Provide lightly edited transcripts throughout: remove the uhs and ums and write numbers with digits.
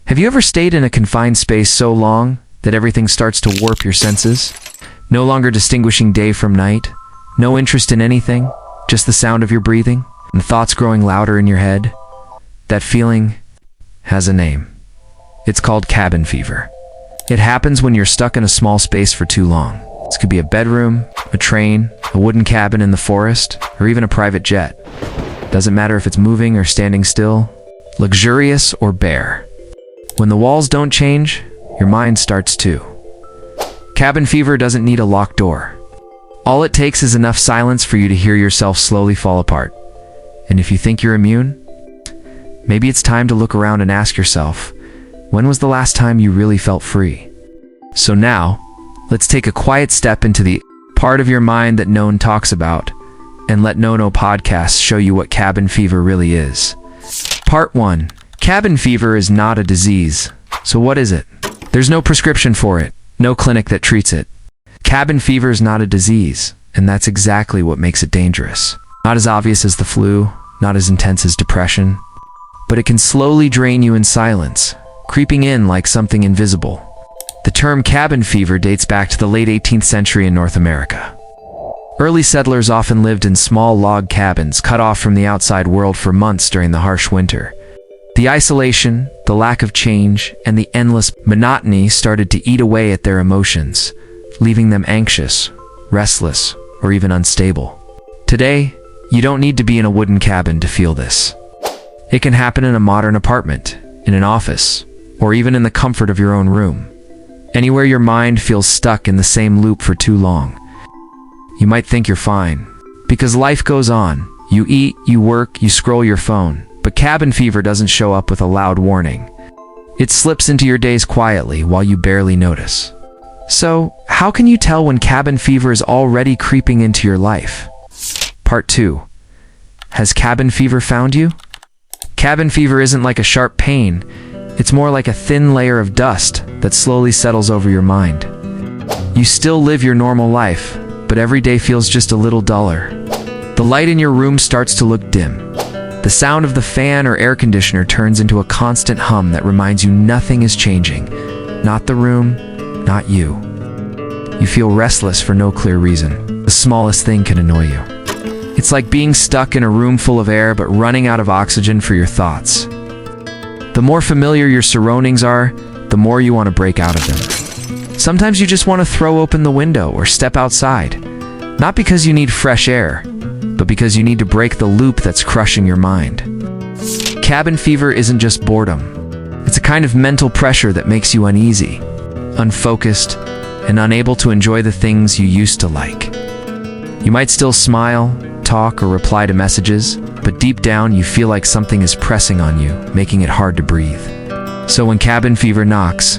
Have you ever stayed in a confined space so long that everything starts to warp your senses? No longer distinguishing day from night, no interest in anything, just the sound of your breathing, and thoughts growing louder in your head? That feeling has a name. It's called cabin fever. It happens when you're stuck in a small space for too long. This could be a bedroom, a train, a wooden cabin in the forest, or even a private jet. Doesn't matter if it's moving or standing still, luxurious or bare. When the walls don't change, your mind starts to. Cabin fever doesn't need a locked door. All it takes is enough silence for you to hear yourself slowly fall apart. And if you think you're immune, maybe it's time to look around and ask yourself, when was the last time you really felt free? So now, let's take a quiet step into the part of your mind that no one talks about, and let notapodcassts show you what cabin fever really is. Part 1. Cabin fever is not a disease. So what is it? There's no prescription for it, no clinic that treats it. Cabin fever is not a disease, and that's exactly what makes it dangerous. Not as obvious as the flu, not as intense as depression, but it can slowly drain you in silence, creeping in like something invisible. The term cabin fever dates back to the late 18th century in North America. Early settlers often lived in small log cabins cut off from the outside world for months during the harsh winter. The isolation, the lack of change, and the endless monotony started to eat away at their emotions, leaving them anxious, restless, or even unstable. Today, you don't need to be in a wooden cabin to feel this. It can happen in a modern apartment, in an office, or even in the comfort of your own room. Anywhere your mind feels stuck in the same loop for too long. You might think you're fine, because life goes on. You eat, you work, you scroll your phone, but cabin fever doesn't show up with a loud warning. It slips into your days quietly while you barely notice. So, how can you tell when cabin fever is already creeping into your life? Part 2. Has cabin fever found you? Cabin fever isn't like a sharp pain. It's more like a thin layer of dust that slowly settles over your mind. You still live your normal life, but every day feels just a little duller. The light in your room starts to look dim. The sound of the fan or air conditioner turns into a constant hum that reminds you nothing is changing. Not the room, not you. You feel restless for no clear reason. The smallest thing can annoy you. It's like being stuck in a room full of air but running out of oxygen for your thoughts. The more familiar your surroundings are, the more you want to break out of them. Sometimes you just want to throw open the window or step outside. Not because you need fresh air, but because you need to break the loop that's crushing your mind. Cabin fever isn't just boredom. It's a kind of mental pressure that makes you uneasy, unfocused, and unable to enjoy the things you used to like. You might still smile, talk, or reply to messages, but deep down you feel like something is pressing on you, making it hard to breathe. So when cabin fever knocks,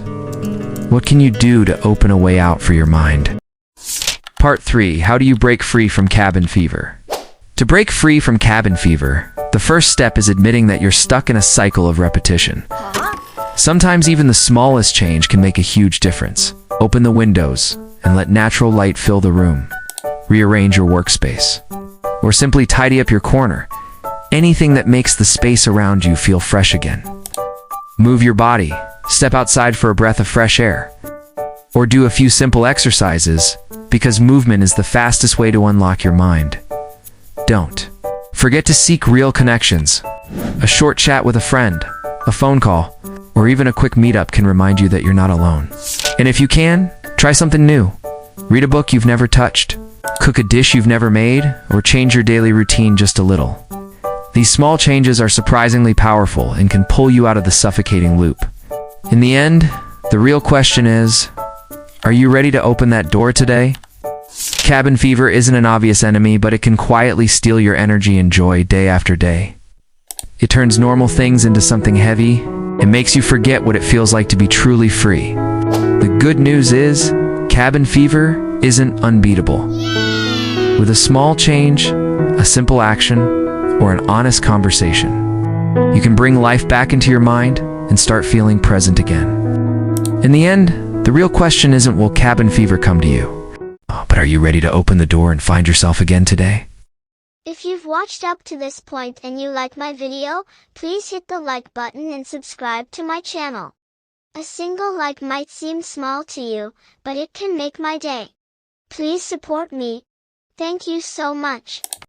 what can you do to open a way out for your mind? Part 3. How do you break free from cabin fever? To break free from cabin fever, the first step is admitting that you're stuck in a cycle of repetition. Sometimes even the smallest change can make a huge difference. Open the windows and let natural light fill the room. Rearrange your workspace, or simply tidy up your corner. Anything that makes the space around you feel fresh again. Move your body, step outside for a breath of fresh air, or do a few simple exercises, because movement is the fastest way to unlock your mind. Don't forget to seek real connections. A short chat with a friend, a phone call, or even a quick meetup can remind you that you're not alone. And if you can, try something new. Read a book you've never touched, cook a dish you've never made, or change your daily routine just a little. These small changes are surprisingly powerful and can pull you out of the suffocating loop. In the end, the real question is, are you ready to open that door today? Cabin fever isn't an obvious enemy, but it can quietly steal your energy and joy day after day. It turns normal things into something heavy and makes you forget what it feels like to be truly free. The good news is, cabin fever isn't unbeatable. With a small change, a simple action, or an honest conversation, you can bring life back into your mind and start feeling present again. In the end, the real question isn't will cabin fever come to you, but are you ready to open the door and find yourself again today? If you've watched up to this point and you like my video, please hit the like button and subscribe to my channel. A single like might seem small to you, but it can make my day. Please support me. Thank you so much.